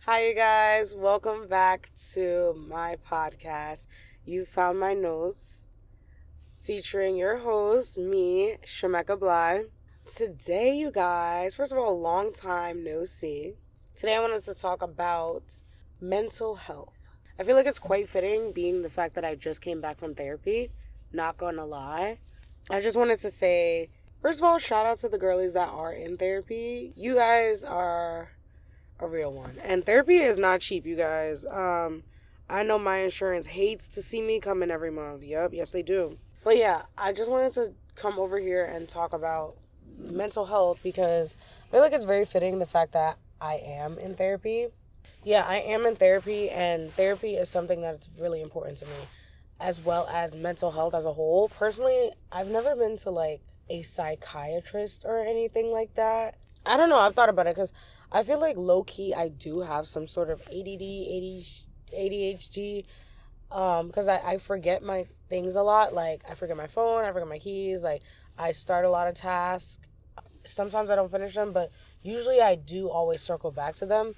Hi, you guys. Welcome back to my podcast. You found my notes featuring your host, me, Shemeka Bly. Today, you guys, first of all, long time no see. Today, I wanted to talk about mental health. I feel like it's quite fitting, being the fact that I just came back from therapy. Not gonna lie. I just wanted to say, first of all, shout out to the girlies that are in therapy. You guys are a real one. And therapy is not cheap, you guys. I know my insurance hates to see me come in every month. Yep, yes they do. But yeah, I just wanted to come over here and talk about mental health because I feel like it's very fitting the fact that I am in therapy. Yeah, I am in therapy, and therapy is something that's really important to me, as well as mental health as a whole. Personally, I've never been to like a psychiatrist or anything like that. I don't know, I've thought about it because I feel like low key I do have some sort of ADHD, because I forget my things a lot. Like, I forget my phone, I forget my keys, like, I start a lot of tasks. Sometimes I don't finish them, but usually I do always circle back to them.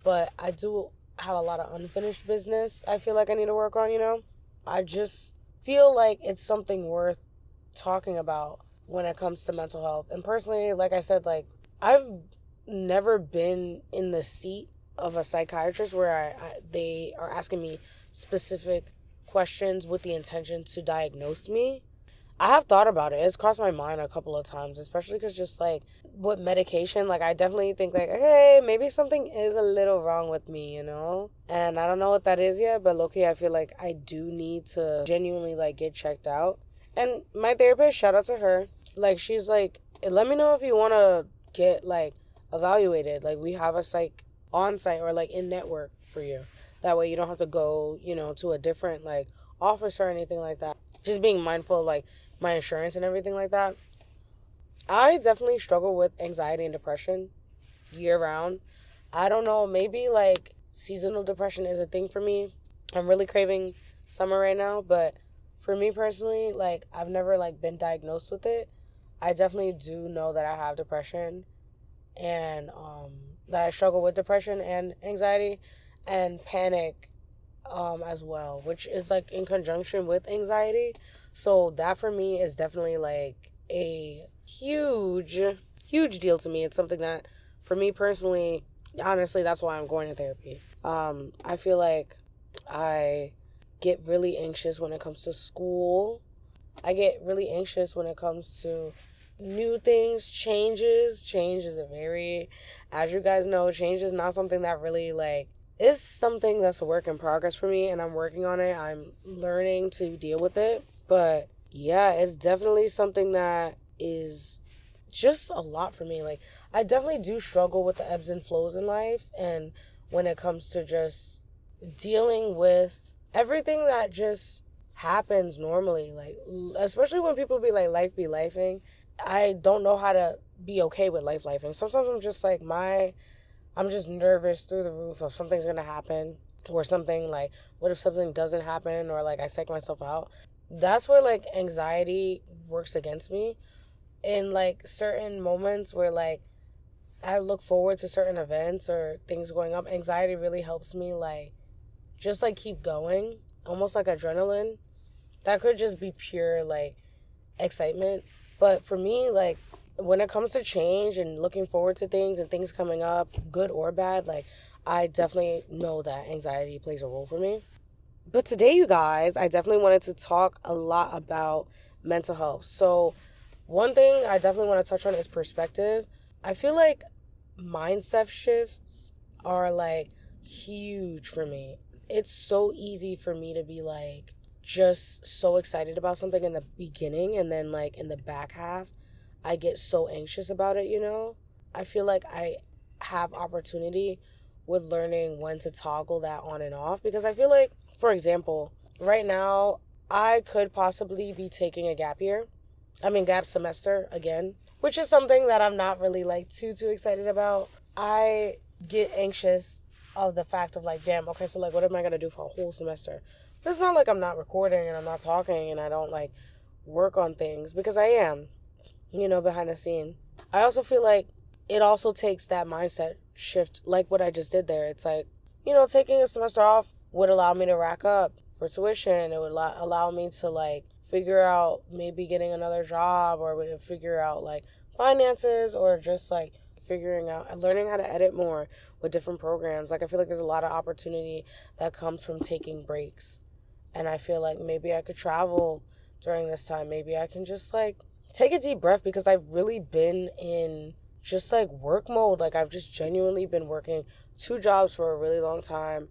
But I do have a lot of unfinished business I feel like I need to work on. I just feel like it's something worth talking about when it comes to mental health. And personally, like I said, like, I've never been in the seat of a psychiatrist where they are asking me specific questions with the intention to diagnose me. I have thought about it. It's crossed my mind a couple of times, especially because just like with medication, like I definitely think like, hey, maybe something is a little wrong with me. And I don't know what that is yet, but low-key, I feel like I do need to genuinely like get checked out. And my therapist, shout out to her. Like, she's like, let me know if you want to get like evaluated. Like, we have a psych on site or like in network for you. That way you don't have to go, to a different like office or anything like that. Just being mindful of like my insurance and everything like that. I definitely struggle with anxiety and depression year round. I don't know, maybe like seasonal depression is a thing for me. I'm really craving summer right now, but for me personally, like, I've never like been diagnosed with it. I definitely do know that I have depression, and that I struggle with depression and anxiety and panic as well, which is like in conjunction with anxiety. So that for me is definitely like a huge, huge deal to me. It's something that for me personally, honestly, that's why I'm going to therapy. I feel like I get really anxious when it comes to school. I get really anxious when it comes to new things, changes. Change is as you guys know, change is not something that really like is something that's a work in progress for me, and I'm working on it. I'm learning to deal with it. But yeah, it's definitely something that is just a lot for me. Like, I definitely do struggle with the ebbs and flows in life, and when it comes to just dealing with everything that just happens normally, like, especially when people be like, life be lifing. I don't know how to be okay with life lifing. Sometimes I'm just like, I'm just nervous through the roof of something's gonna happen, or something like, what if something doesn't happen, or like I psych myself out. That's where like anxiety works against me in like certain moments where like I look forward to certain events or things going up. Anxiety really helps me like just like keep going, almost like adrenaline. That could just be pure like excitement. But for me, like, when it comes to change and looking forward to things and things coming up, good or bad, like, I definitely know that anxiety plays a role for me. But today, you guys, I definitely wanted to talk a lot about mental health. So, one thing I definitely want to touch on is perspective. I feel like mindset shifts are like huge for me. It's so easy for me to be like just so excited about something in the beginning, and then like in the back half I get so anxious about it. I feel like I have opportunity with learning when to toggle that on and off, because I feel like, for example, right now I could possibly be taking a gap year. I mean, gap semester again, which is something that I'm not really like too excited about. I get anxious of the fact of like, damn, okay, so like, what am I gonna do for a whole semester? But it's not like I'm not recording and I'm not talking and I don't like work on things, because I am, behind the scene. I also feel like it also takes that mindset shift like what I just did there. It's like, taking a semester off would allow me to rack up for tuition. It would allow me to like figure out maybe getting another job, or would figure out like finances, or just like figuring out learning how to edit more with different programs. Like I feel like there's a lot of opportunity that comes from taking breaks. And I feel like maybe I could travel during this time. Maybe I can just like take a deep breath, because I've really been in just like work mode. Like I've just genuinely been working 2 jobs for a really long time,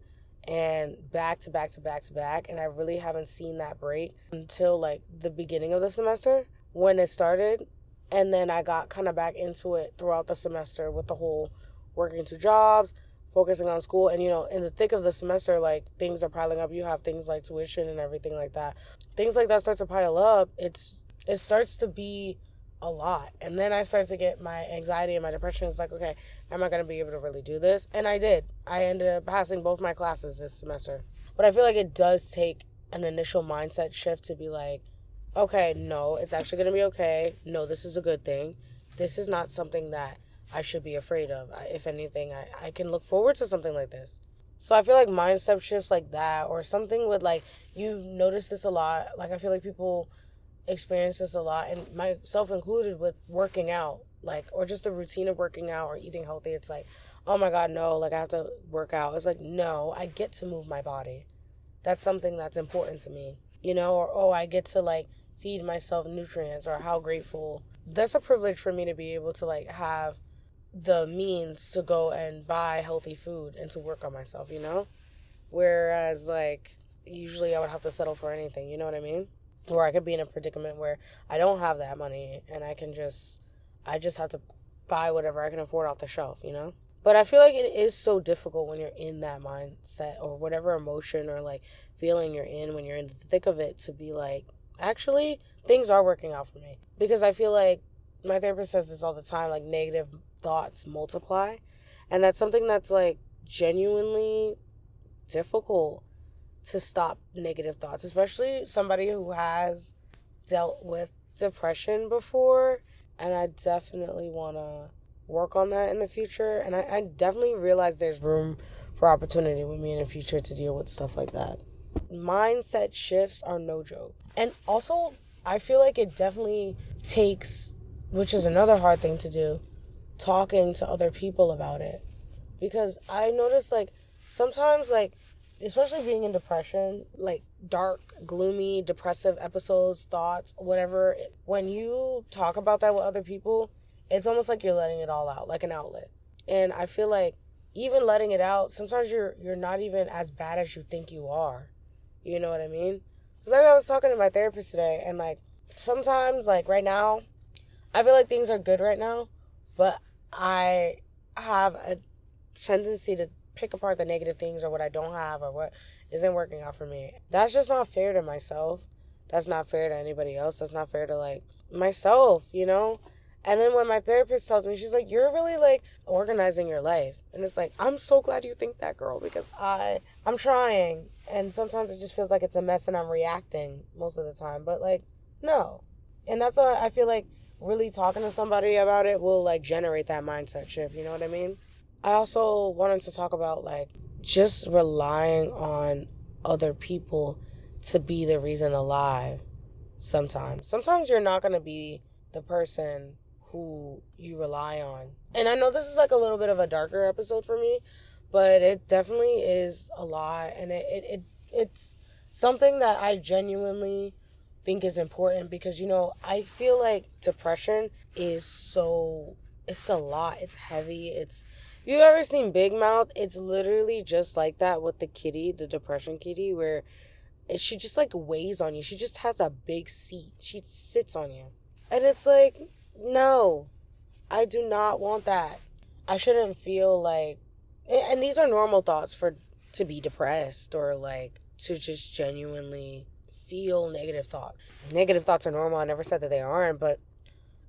and back to back to back to back. And I really haven't seen that break until like the beginning of the semester when it started. And then I got kind of back into it throughout the semester with the whole working 2 jobs, focusing on school. And, in the thick of the semester, like things are piling up. You have things like tuition and everything like that. Things like that start to pile up. It starts to be a lot. And then I start to get my anxiety and my depression. It's like, okay, am I going to be able to really do this? And I did. I ended up passing both my classes this semester. But I feel like it does take an initial mindset shift to be like, okay, no, it's actually going to be okay. No, this is a good thing. This is not something that I should be afraid of. If anything, I can look forward to something like this. So I feel like mindset shifts like that, or something with like, you notice this a lot. Like I feel like people experience this a lot, and myself included, with working out, like, or just the routine of working out or eating healthy. It's like, oh my God, no, like I have to work out. It's like, no, I get to move my body. That's something that's important to me, or, oh, I get to like feed myself nutrients, or how grateful. That's a privilege for me to be able to like have the means to go and buy healthy food and to work on myself, whereas like usually I would have to settle for anything, you know what I mean? Or I could be in a predicament where I don't have that money, and I just have to buy whatever I can afford off the shelf, But I feel like it is so difficult when you're in that mindset, or whatever emotion or like feeling you're in when you're in the thick of it, to be like, actually, things are working out for me. Because I feel like my therapist says this all the time, like negative thoughts multiply. And that's something that's like genuinely difficult to stop negative thoughts, especially somebody who has dealt with depression before. And I definitely want to work on that in the future. And I definitely realize there's room for opportunity with me in the future to deal with stuff like that. Mindset shifts are no joke. And also, I feel like it definitely takes, which is another hard thing to do, talking to other people about it. Because I notice like sometimes, like, especially being in depression, like dark, gloomy, depressive episodes, thoughts, whatever, when you talk about that with other people, it's almost like you're letting it all out, like an outlet. And I feel like even letting it out, sometimes you're not even as bad as you think you are. You know what I mean? Because like I was talking to my therapist today, and like sometimes, like right now, I feel like things are good right now, but I have a tendency to pick apart the negative things, or what I don't have, or what isn't working out for me. That's just not fair to myself. That's not fair to anybody else. That's not fair to like myself, And then when my therapist tells me, she's like, you're really like organizing your life. And it's like, I'm so glad you think that, girl, because I'm trying. And sometimes it just feels like it's a mess and I'm reacting most of the time. But like, no. And that's why I feel like really talking to somebody about it will like generate that mindset shift. You know what I mean? I also wanted to talk about like just relying on other people to be the reason alive sometimes. Sometimes you're not going to be the person who you rely on. And I know this is like a little bit of a darker episode for me, but it definitely is a lot. And it's something that I genuinely think is important, because, I feel like depression is it's a lot. It's heavy. If you've ever seen Big Mouth, it's literally just like that with the kitty, the depression kitty, where she just like weighs on you. She just has a big seat. She sits on you. And it's like, no, I do not want that. I shouldn't feel like, and these are normal thoughts to be depressed, or like to just genuinely feel negative thoughts. Negative thoughts are normal. I never said that they aren't, but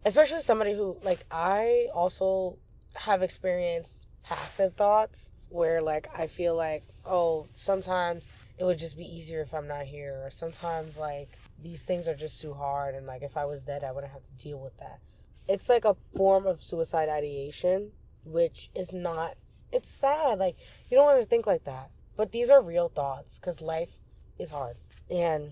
especially somebody who, like, I also have experienced passive thoughts where like I feel like, oh, sometimes it would just be easier if I'm not here, or sometimes like these things are just too hard, and like if I was dead I wouldn't have to deal with that. It's like a form of suicide ideation, which is not It's sad. Like, you don't want to think like that. But these are real thoughts because life is hard. And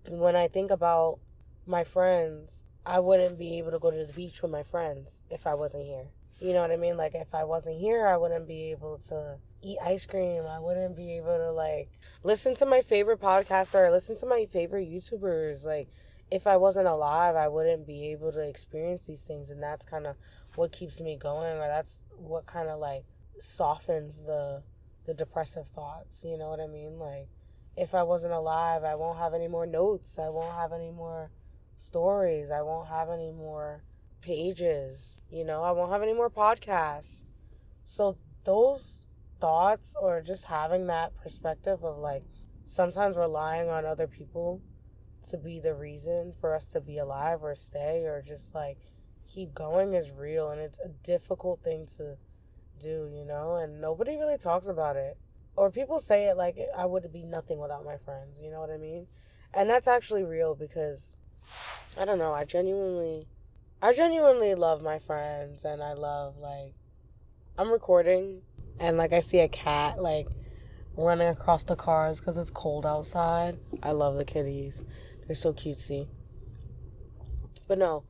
when I think about my friends, I wouldn't be able to go to the beach with my friends if I wasn't here. You know what I mean? Like, if I wasn't here, I wouldn't be able to eat ice cream. I wouldn't be able to, like, listen to my favorite podcaster or listen to my favorite YouTubers. Like, if I wasn't alive, I wouldn't be able to experience these things. And that's kind of what keeps me going, or that's what kind of, like, softens the depressive thoughts. You know what I mean? Like, if I wasn't alive, I won't have any more notes. I won't have any more stories. I won't have any more pages. You know, I won't have any more podcasts. So those thoughts, or just having that perspective of, like, sometimes relying on other people to be the reason for us to be alive or stay or just, like, keep going is real. And it's a difficult thing to do, you know, and nobody really talks about it. Or people say it like I would be nothing without my friends, you know what I mean? And that's actually real because, I don't know, I genuinely love my friends, and I love, like, I'm recording and, like, I see a cat, like, running across the cars because it's cold outside. I love the kitties. They're so cutesy. But no,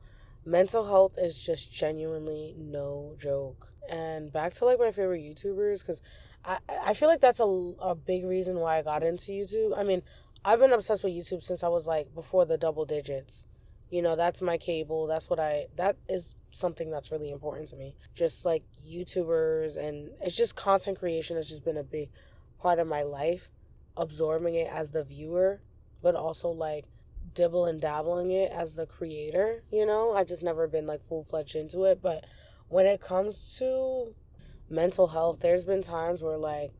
mental health is just genuinely no joke. And back to, like, my favorite YouTubers, because I feel like that's a big reason why I got into YouTube. I mean, I've been obsessed with YouTube since I was, like, before the double digits. You know, that's my cable. That is something that's really important to me. Just, like, YouTubers, and it's just content creation has just been a big part of my life. Absorbing it as the viewer, but also, like, dibble and dabbling it as the creator, you know? I just never been, like, full-fledged into it. But when it comes to mental health, there's been times where, like,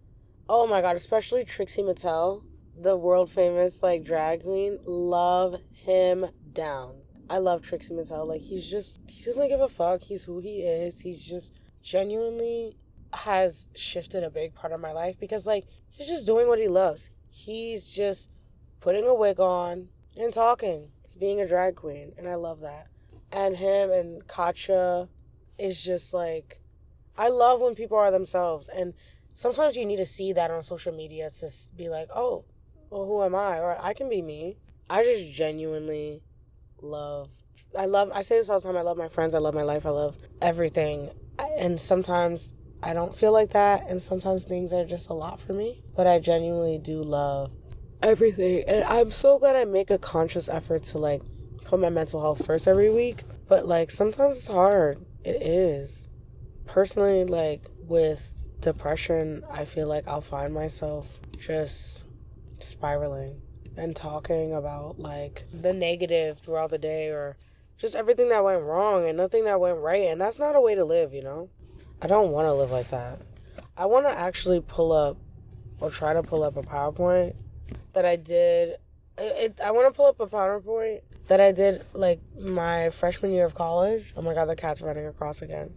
oh my god, especially Trixie Mattel, the world famous, like, drag queen, love him down. I love Trixie Mattel. Like, he doesn't give a fuck. He's who he is. He's just genuinely has shifted a big part of my life because, like, he's just doing what he loves. He's just putting a wig on and talking. He's being a drag queen, and I love that. And him and Katya is just, like, I love when people are themselves, and sometimes you need to see that on social media to be like, oh, well, who am I? Or I can be me. I just genuinely I say this all the time, I love my friends, I love my life, I love everything. And sometimes I don't feel like that, and sometimes things are just a lot for me. But I genuinely do love everything. And I'm so glad I make a conscious effort to, like, put my mental health first every week. But, like, sometimes it's hard. It is. Personally, like, with depression, I feel like I'll find myself just spiraling and talking about, like, the negative throughout the day, or just everything that went wrong and nothing that went right. And that's not a way to live, you know? I don't want to live like that. I want to actually try to pull up a PowerPoint that I did. I want to pull up a PowerPoint that I did, like, my freshman year of college. Oh my god, the cat's running across again.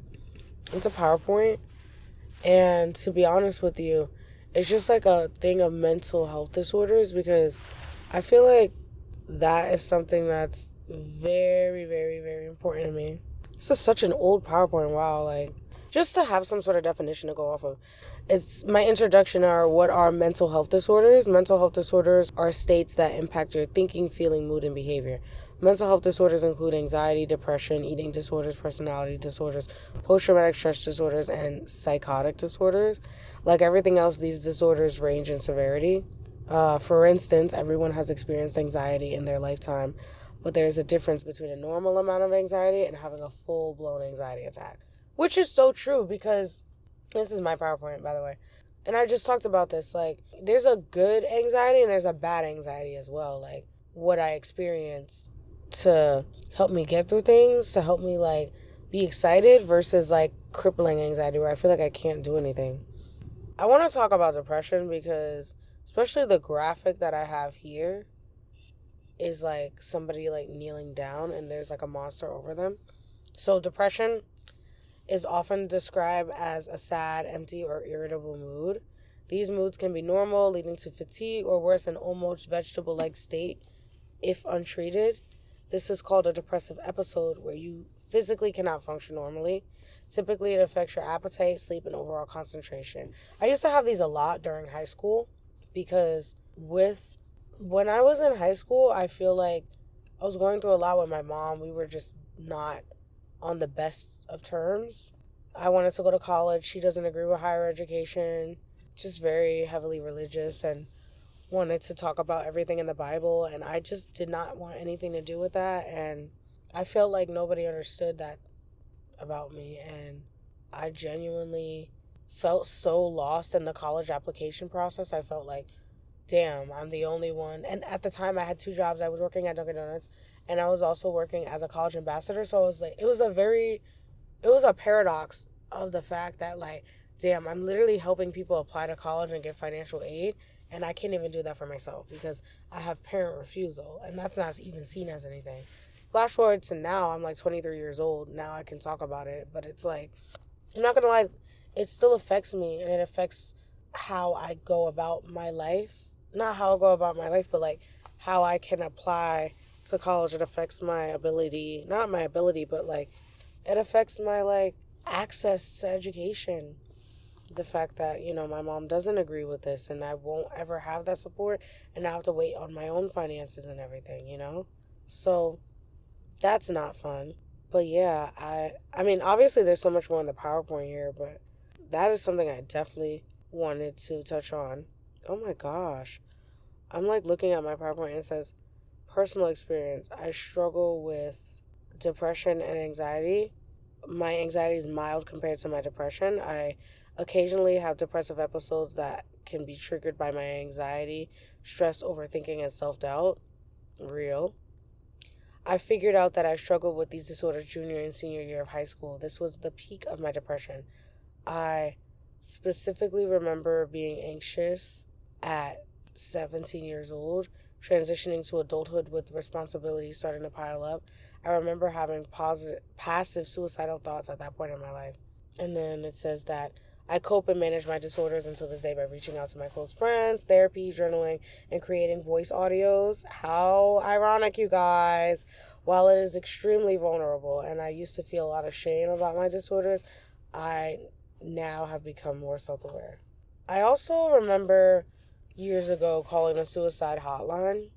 It's a PowerPoint, and to be honest with you, it's just like a thing of mental health disorders, because I feel like that is something that's very, very, very important to me. This is such an old PowerPoint. Wow, like, just to have some sort of definition to go off of. It's my introduction are what are mental health disorders. Mental health disorders are states that impact your thinking, feeling, mood, and behavior. Mental health disorders include anxiety, depression, eating disorders, personality disorders, post-traumatic stress disorders, and psychotic disorders. Like everything else, these disorders range in severity. For instance, everyone has experienced anxiety in their lifetime, but there's a difference between a normal amount of anxiety and having a full-blown anxiety attack. Which is so true, because this is my PowerPoint, by the way. And I just talked about this. Like, there's a good anxiety and there's a bad anxiety as well. Like, what I experience to help me get through things, to help me, like, be excited, versus, like, crippling anxiety where I feel like I can't do anything. I want to talk about depression because, especially the graphic that I have here is, like, somebody, like, kneeling down and there's, like, a monster over them. So depression is often described as a sad, empty, or irritable mood. These moods can be normal, leading to fatigue, or worse, an almost vegetable-like state if untreated. This is called a depressive episode, where you physically cannot function normally. Typically, it affects your appetite, sleep, and overall concentration. I used to have these a lot during high school because when I was in high school, I feel like I was going through a lot with my mom. We were just not on the best of terms. I wanted to go to college. She doesn't agree with higher education, just very heavily religious, and wanted to talk about everything in the Bible. And I just did not want anything to do with that. And I felt like nobody understood that about me. And I genuinely felt so lost in the college application process. I felt like, damn, I'm the only one. And at the time, I had two jobs. I was working at Dunkin' Donuts, and I was also working as a college ambassador. So I was like, it was a paradox of the fact that, like, damn, I'm literally helping people apply to college and get financial aid, and I can't even do that for myself because I have parent refusal, and that's not even seen as anything. Flash forward to now, I'm like 23 years old. Now I can talk about it, but it's like, I'm not gonna lie, it still affects me, and it affects how I go about my life. Not how I go about my life, but like how I can apply to college. It affects my ability, not my ability, but like it affects my like access to education. The fact that, my mom doesn't agree with this and I won't ever have that support, and I have to wait on my own finances and everything. So that's not fun. But yeah, I mean, obviously there's so much more in the PowerPoint here, but that is something I definitely wanted to touch on. Oh my gosh. I'm like looking at my PowerPoint and it says personal experience. I struggle with depression and anxiety. My anxiety is mild compared to my depression. I occasionally have depressive episodes that can be triggered by my anxiety, stress, overthinking, and self-doubt. Real. I figured out that I struggled with these disorders junior and senior year of high school. This was the peak of my depression. I specifically remember being anxious at 17 years old, transitioning to adulthood with responsibilities starting to pile up. I remember having passive suicidal thoughts at that point in my life. And then it says that I cope and manage my disorders until this day by reaching out to my close friends, therapy, journaling, and creating voice audios. How ironic, you guys. While it is extremely vulnerable and I used to feel a lot of shame about my disorders, I now have become more self-aware. I also remember years ago calling a suicide hotline.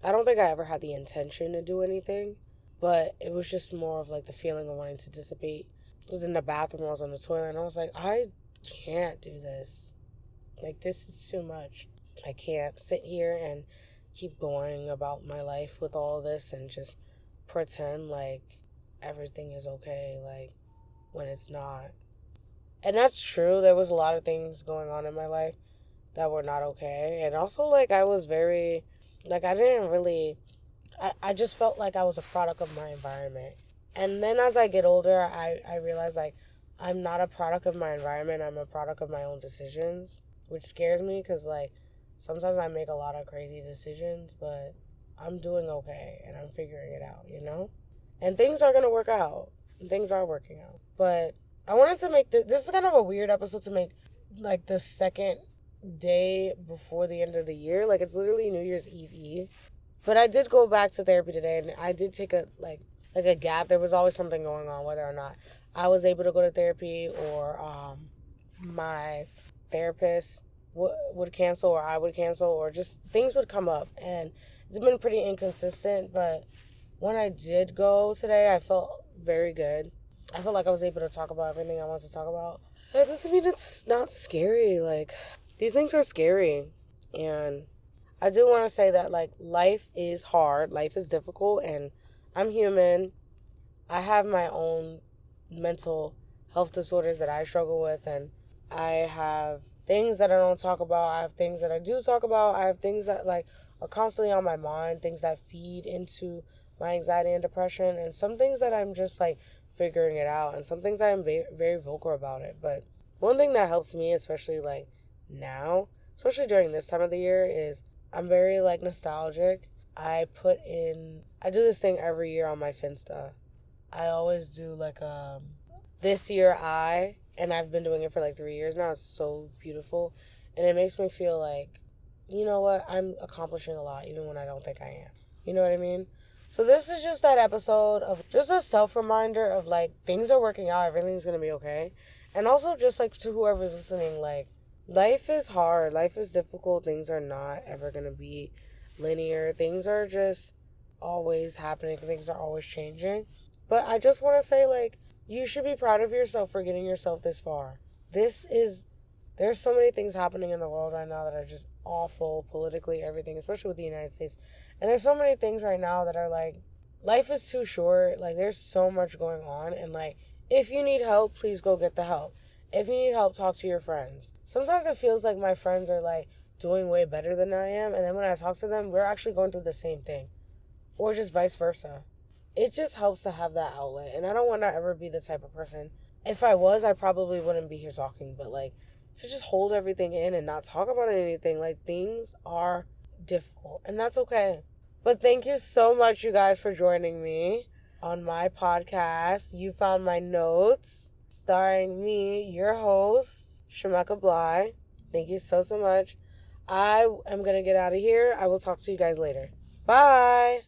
I don't think I ever had the intention to do anything, but it was just more of like the feeling of wanting to dissipate. I was in the bathroom, I was on the toilet, and I was like, I can't do this. Like, this is too much. I can't sit here and keep going about my life with all this and just pretend like everything is okay, like, when it's not. And that's true. There was a lot of things going on in my life that were not okay. And also, like, I was very, like, I didn't really, I just felt like I was a product of my environment. And then as I get older, I realize, like, I'm not a product of my environment. I'm a product of my own decisions, which scares me because, like, sometimes I make a lot of crazy decisions, but I'm doing okay and I'm figuring it out. And things are going to work out. And things are working out. But I wanted to make this is kind of a weird episode to make, like, the second day before the end of the year. Like, it's literally New Year's Eve. But I did go back to therapy today, and I did take a gap. There was always something going on, whether or not I was able to go to therapy or my therapist would cancel or I would cancel, or just things would come up. And it's been pretty inconsistent, but when I did go today, I felt very good. I felt like I was able to talk about everything I wanted to talk about. That doesn't mean it's not scary. Like, these things are scary. And I do want to say that, like, life is hard. Life is difficult. And I'm human. I have my own mental health disorders that I struggle with. And I have things that I don't talk about. I have things that I do talk about. I have things that, like, are constantly on my mind. Things that feed into my anxiety and depression. And some things that I'm just, like, figuring it out, and some things I am very, very vocal about it. But one thing that helps me, especially like now, especially during this time of the year, is I'm very like nostalgic. I do this thing every year on my Finsta. I always do like this year and I've been doing it for like 3 years now. It's so beautiful, and it makes me feel like, you know what, I'm accomplishing a lot even when I don't think I am. You know what I mean? So this is just that episode of just a self-reminder of, like, things are working out, everything's gonna be okay. And also just, like, to whoever's listening, like, life is hard, life is difficult, things are not ever gonna be linear, things are just always happening, things are always changing. But I just want to say, like, you should be proud of yourself for getting yourself this far. There's so many things happening in the world right now that are just awful, politically, everything, especially with the United States. And there's so many things right now that are like, life is too short. Like, there's so much going on. And, like, if you need help, please go get the help. If you need help, talk to your friends. Sometimes it feels like my friends are, like, doing way better than I am. And then when I talk to them, we're actually going through the same thing. Or just vice versa. It just helps to have that outlet. And I don't want to ever be the type of person. If I was, I probably wouldn't be here talking. But, like, to just hold everything in and not talk about anything. Like, things are difficult. And that's okay. But thank you so much, you guys, for joining me on my podcast. You found my notes, starring me, your host, Shameka Bly. Thank you so much. I am going to get out of here. I will talk to you guys later. Bye.